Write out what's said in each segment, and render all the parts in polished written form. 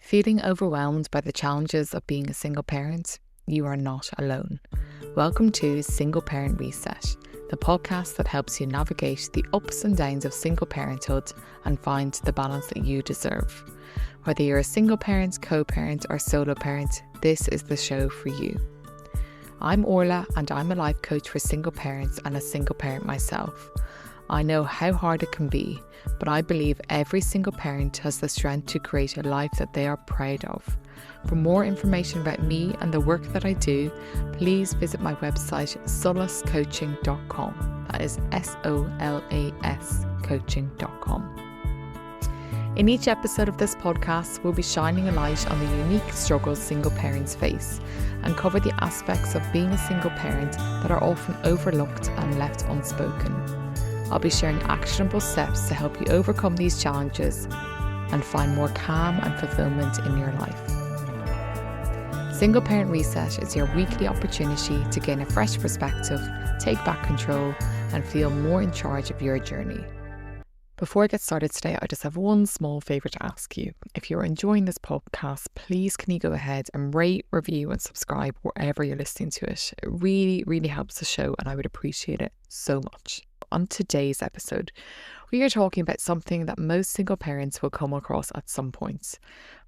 Feeling overwhelmed by the challenges of being a single parent? You are not alone. Welcome to Single Parent Reset, the podcast that helps you navigate the ups and downs of single parenthood and find the balance that you deserve. Whether you're a single parent, co-parent or solo parent, this is the show for you. I'm Orla and I'm a life coach for single parents and a single parent myself. I know how hard it can be, but I believe every single parent has the strength to create a life that they are proud of. For more information about me and the work that I do, please visit my website solascoaching.com. That is SOLAS coaching.com. In each episode of this podcast, we'll be shining a light on the unique struggles single parents face and cover the aspects of being a single parent that are often overlooked and left unspoken. I'll be sharing actionable steps to help you overcome these challenges and find more calm and fulfillment in your life. Single Parent Reset is your weekly opportunity to gain a fresh perspective, take back control, and feel more in charge of your journey. Before I get started today, I just have one small favour to ask you. If you're enjoying this podcast, please can you go ahead and rate, review and subscribe wherever you're listening to it. It really, really helps the show and I would appreciate it so much. On today's episode, we are talking about something that most single parents will come across at some point,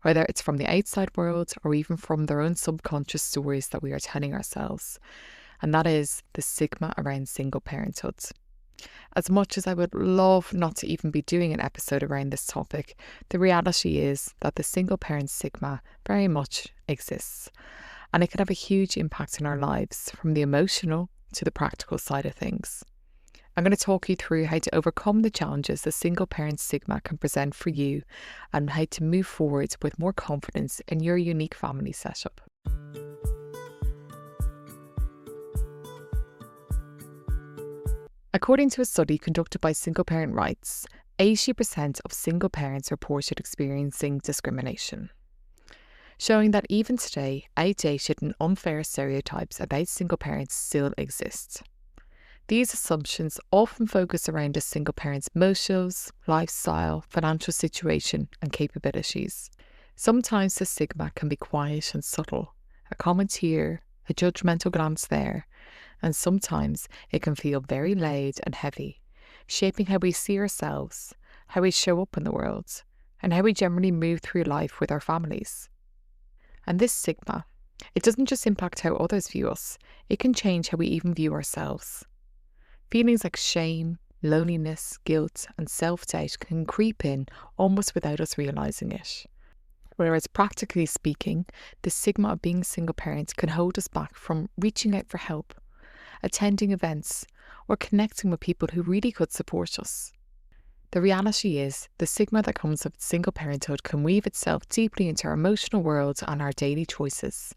whether it's from the outside world or even from their own subconscious stories that we are telling ourselves, and that is the stigma around single parenthood. As much as I would love not to even be doing an episode around this topic, the reality is that the single parent stigma very much exists, and it can have a huge impact in our lives, from the emotional to the practical side of things. I'm going to talk you through how to overcome the challenges the single parent stigma can present for you and how to move forward with more confidence in your unique family setup. According to a study conducted by Single Parent Rights, 80% of single parents reported experiencing discrimination, showing that even today, outdated and unfair stereotypes about single parents still exist. These assumptions often focus around a single parent's motives, lifestyle, financial situation and capabilities. Sometimes the stigma can be quiet and subtle, a comment here, a judgmental glance there, and sometimes it can feel very loud and heavy, shaping how we see ourselves, how we show up in the world, and how we generally move through life with our families. And this stigma, it doesn't just impact how others view us, it can change how we even view ourselves. Feelings like shame, loneliness, guilt and self-doubt can creep in almost without us realising it. Whereas practically speaking, the stigma of being a single parent can hold us back from reaching out for help, attending events or connecting with people who really could support us. The reality is, the stigma that comes with single parenthood can weave itself deeply into our emotional world and our daily choices.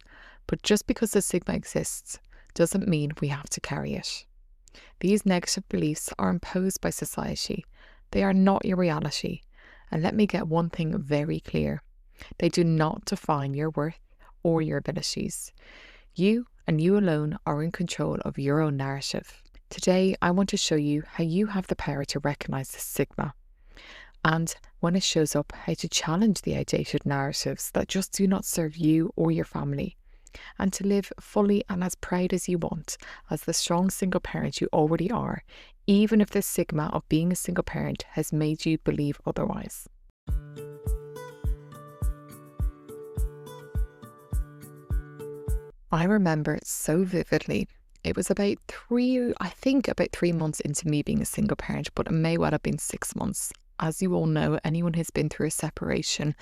But just because the stigma exists doesn't mean we have to carry it. These negative beliefs are imposed by society. They are not your reality. And let me get one thing very clear. They do not define your worth or your abilities. You and you alone are in control of your own narrative. Today, I want to show you how you have the power to recognise this stigma. And when it shows up, how to challenge the outdated narratives that just do not serve you or your family. And to live fully and as proud as you want, as the strong single parent you already are, even if the stigma of being a single parent has made you believe otherwise. I remember it so vividly. It was about 3 months into me being a single parent, but it may well have been 6 months. As you all know, anyone who's been through a separation,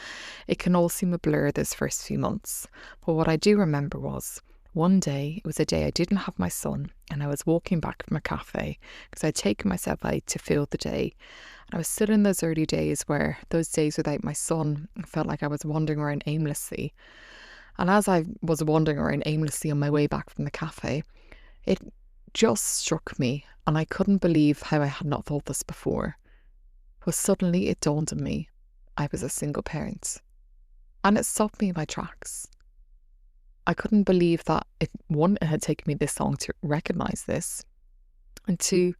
it can all seem a blur those first few months. But what I do remember was, one day, it was a day I didn't have my son, and I was walking back from a cafe because I'd taken myself out to fill the day. And I was still in those early days where those days without my son, I felt like I was wandering around aimlessly. And as I was wandering around aimlessly on my way back from the cafe, it just struck me, and I couldn't believe how I had not thought this before. But suddenly it dawned on me, I was a single parent. And it stopped me in my tracks. I couldn't believe that it had taken me this long to recognise this. And two,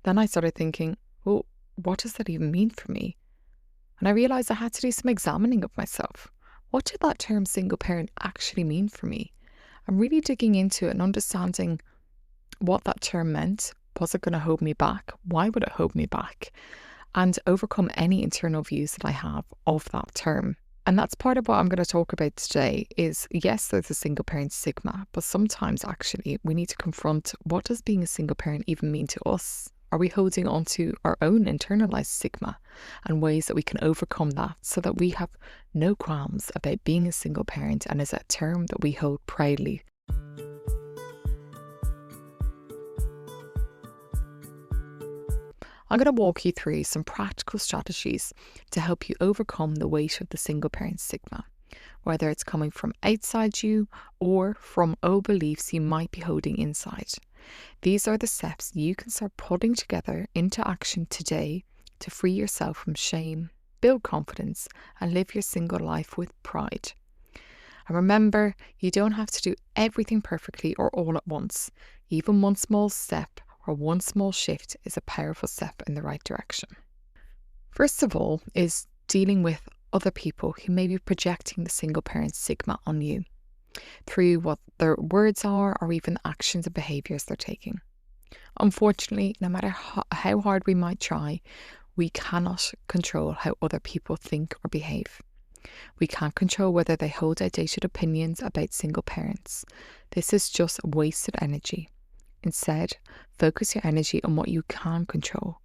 then I started thinking, well, what does that even mean for me? And I realised I had to do some examining of myself. what did that term single parent actually mean for me? I'm really digging into it and understanding what that term meant. Was it going to hold me back? Why would it hold me back? And overcome any internal views that I have of that term. And that's part of what I'm going to talk about today is, yes, there's a single parent stigma, but sometimes actually we need to confront, what does being a single parent even mean to us? Are we holding on to our own internalized stigma and ways that we can overcome that so that we have no qualms about being a single parent and is a term that we hold proudly? I'm going to walk you through some practical strategies to help you overcome the weight of the single parent stigma, whether it's coming from outside you or from old beliefs you might be holding inside. These are the steps you can start putting together into action today to free yourself from shame, build confidence, and live your single life with pride. And remember, you don't have to do everything perfectly or all at once. Even one small step or one small shift is a powerful step in the right direction. First of all is dealing with other people who may be projecting the single parent stigma on you through what their words are or even actions and behaviours they're taking. Unfortunately, no matter how hard we might try, we cannot control how other people think or behave. We can't control whether they hold outdated opinions about single parents. This is just wasted energy. Instead, focus your energy on what you can control.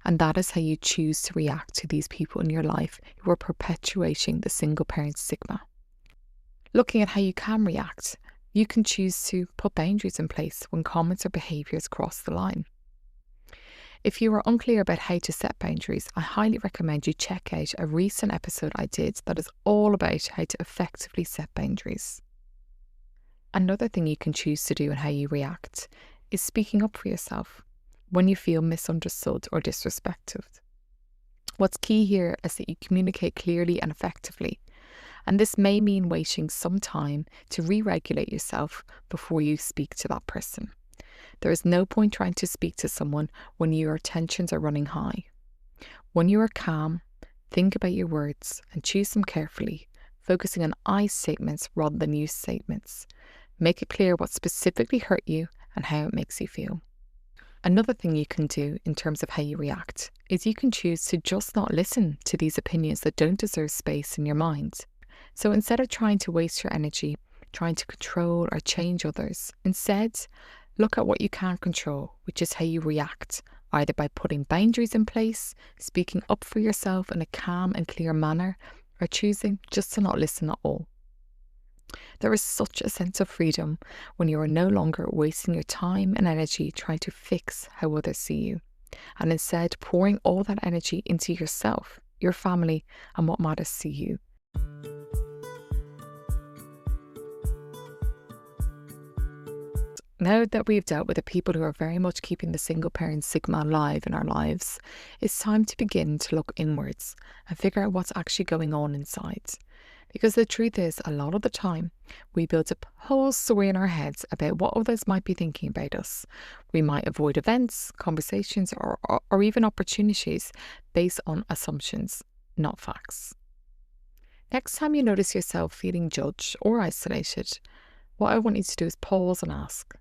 And that is how you choose to react to these people in your life who are perpetuating the single parent stigma. Looking at how you can react, you can choose to put boundaries in place when comments or behaviours cross the line. If you are unclear about how to set boundaries, I highly recommend you check out a recent episode I did that is all about how to effectively set boundaries. Another thing you can choose to do in how you react is speaking up for yourself when you feel misunderstood or disrespected. What's key here is that you communicate clearly and effectively, and this may mean waiting some time to re-regulate yourself before you speak to that person. There is no point trying to speak to someone when your tensions are running high. When you are calm, think about your words and choose them carefully, focusing on I statements rather than you statements. Make it clear what specifically hurt you and how it makes you feel. Another thing you can do in terms of how you react is you can choose to just not listen to these opinions that don't deserve space in your mind. So instead of trying to waste your energy, trying to control or change others, instead, look at what you can control, which is how you react, either by putting boundaries in place, speaking up for yourself in a calm and clear manner, or choosing just to not listen at all. There is such a sense of freedom when you are no longer wasting your time and energy trying to fix how others see you, and instead pouring all that energy into yourself, your family, and what matters to you. Now that we've dealt with the people who are very much keeping the single parent stigma alive in our lives, it's time to begin to look inwards and figure out what's actually going on inside. Because the truth is, a lot of the time, we build a whole story in our heads about what others might be thinking about us. We might avoid events, conversations, or even opportunities based on assumptions, not facts. Next time you notice yourself feeling judged or isolated, what I want you to do is pause and ask,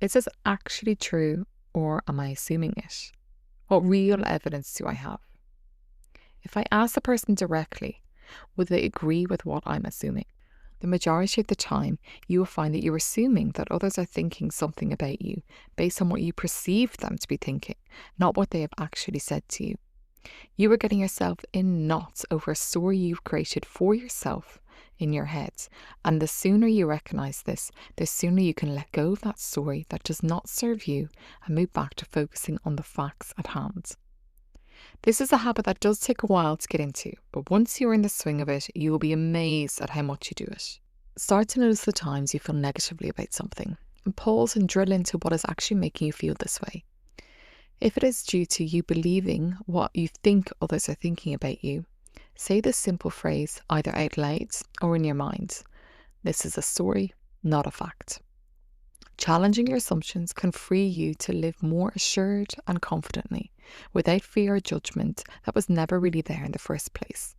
is this actually true, or am I assuming it? What real evidence do I have? If I ask the person directly, would they agree with what I'm assuming? The majority of the time, you will find that you're assuming that others are thinking something about you based on what you perceive them to be thinking, not what they have actually said to you. You are getting yourself in knots over a story you've created for yourself in your head. And the sooner you recognise this, the sooner you can let go of that story that does not serve you and move back to focusing on the facts at hand. This is a habit that does take a while to get into, but once you're in the swing of it, you will be amazed at how much you do it. Start to notice the times you feel negatively about something, and pause and drill into what is actually making you feel this way. If it is due to you believing what you think others are thinking about you, say this simple phrase either out loud or in your mind. This is a story, not a fact. Challenging your assumptions can free you to live more assured and confidently, without fear or judgment that was never really there in the first place.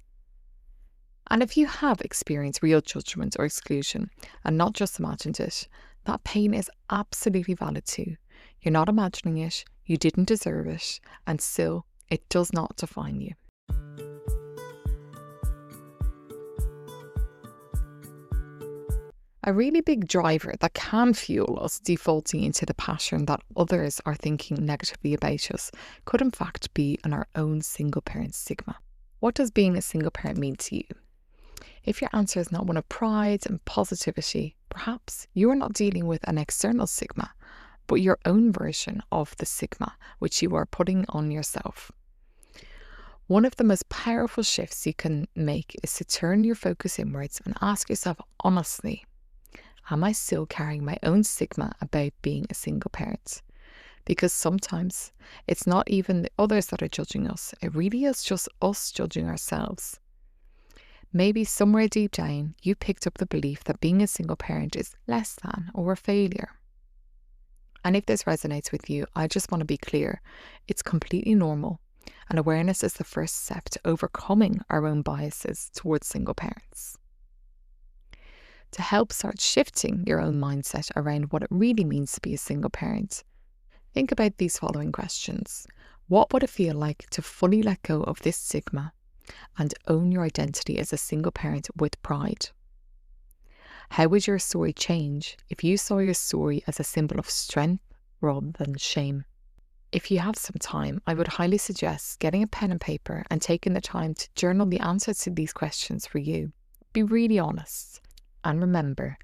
And if you have experienced real judgment or exclusion and not just imagined it, that pain is absolutely valid too. You're not imagining it, you didn't deserve it, and still, it does not define you. A really big driver that can fuel us defaulting into the pattern that others are thinking negatively about us could in fact be in our own single parent stigma. What does being a single parent mean to you? If your answer is not one of pride and positivity, perhaps you are not dealing with an external stigma, but your own version of the stigma which you are putting on yourself. One of the most powerful shifts you can make is to turn your focus inwards and ask yourself honestly, am I still carrying my own stigma about being a single parent? Because sometimes it's not even the others that are judging us, it really is just us judging ourselves. Maybe somewhere deep down, you picked up the belief that being a single parent is less than or a failure. And if this resonates with you, I just want to be clear, it's completely normal, and awareness is the first step to overcoming our own biases towards single parents. To help start shifting your own mindset around what it really means to be a single parent, think about these following questions. What would it feel like to fully let go of this stigma and own your identity as a single parent with pride? How would your story change if you saw your story as a symbol of strength rather than shame? If you have some time, I would highly suggest getting a pen and paper and taking the time to journal the answers to these questions for you. Be really honest. And remember,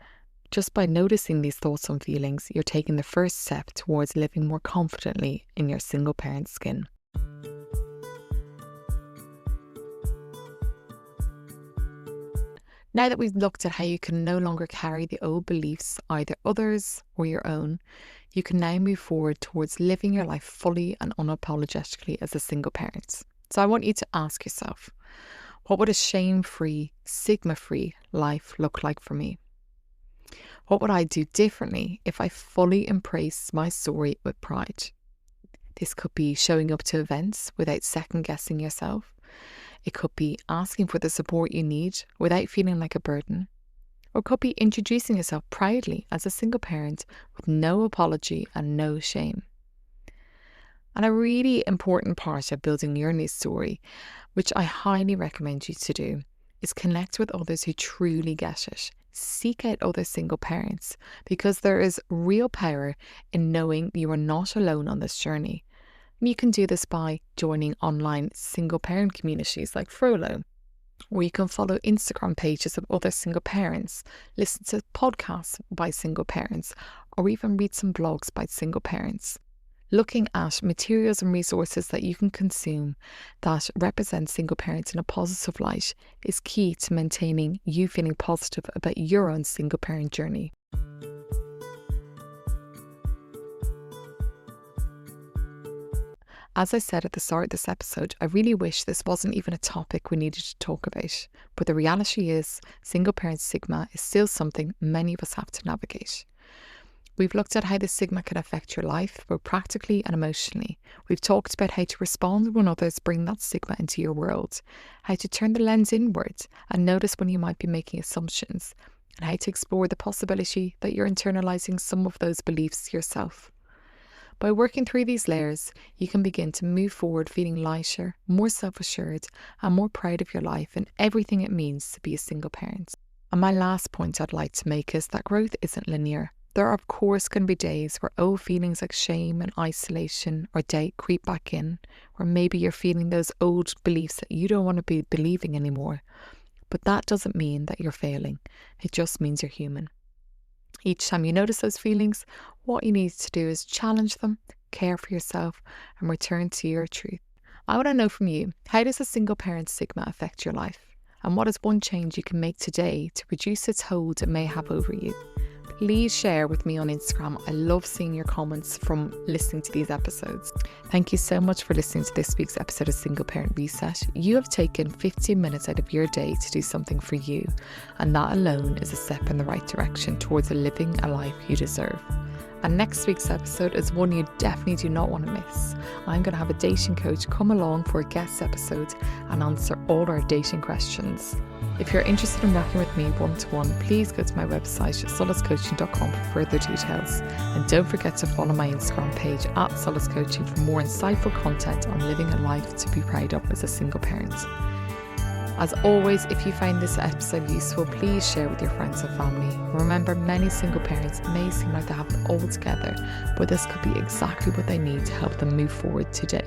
just by noticing these thoughts and feelings, you're taking the first step towards living more confidently in your single parent skin. Now that we've looked at how you can no longer carry the old beliefs, either others or your own, you can now move forward towards living your life fully and unapologetically as a single parent. So I want you to ask yourself, what would a shame-free, stigma-free life look like for me? What would I do differently if I fully embraced my story with pride? This could be showing up to events without second-guessing yourself. It could be asking for the support you need without feeling like a burden. Or it could be introducing yourself proudly as a single parent with no apology and no shame. And a really important part of building your new story, which I highly recommend you to do, is connect with others who truly get it. Seek out other single parents, because there is real power in knowing you are not alone on this journey. And you can do this by joining online single parent communities like Frollo, or you can follow Instagram pages of other single parents, listen to podcasts by single parents, or even read some blogs by single parents. Looking at materials and resources that you can consume that represent single parents in a positive light is key to maintaining you feeling positive about your own single parent journey. As I said at the start of this episode, I really wish this wasn't even a topic we needed to talk about. But the reality is, single parent stigma is still something many of us have to navigate. We've looked at how the stigma can affect your life, both practically and emotionally. We've talked about how to respond when others bring that stigma into your world, how to turn the lens inwards and notice when you might be making assumptions, and how to explore the possibility that you're internalising some of those beliefs yourself. By working through these layers, you can begin to move forward feeling lighter, more self-assured, and more proud of your life and everything it means to be a single parent. And my last point I'd like to make is that growth isn't linear. There are, of course, going to be days where old feelings like shame and isolation or doubt creep back in, or maybe you're feeling those old beliefs that you don't want to be believing anymore. But that doesn't mean that you're failing. It just means you're human. Each time you notice those feelings, what you need to do is challenge them, care for yourself, and return to your truth. I want to know from you, how does a single parent stigma affect your life? And what is one change you can make today to reduce its hold it may have over you? Please share with me on Instagram. I love seeing your comments from listening to these episodes. Thank you so much for listening to this week's episode of Single Parent Reset. You have taken 15 minutes out of your day to do something for you, and that alone is a step in the right direction towards living a life you deserve. And next week's episode is one you definitely do not want to miss. I'm going to have a dating coach come along for a guest episode and answer all our dating questions. If you're interested in working with me one-to-one, please go to my website solacecoaching.com for further details. And don't forget to follow my Instagram page @solacecoaching for more insightful content on living a life to be proud of as a single parent. As always, if you find this episode useful, please share with your friends and family. Remember, many single parents may seem like they have it all together, but this could be exactly what they need to help them move forward today.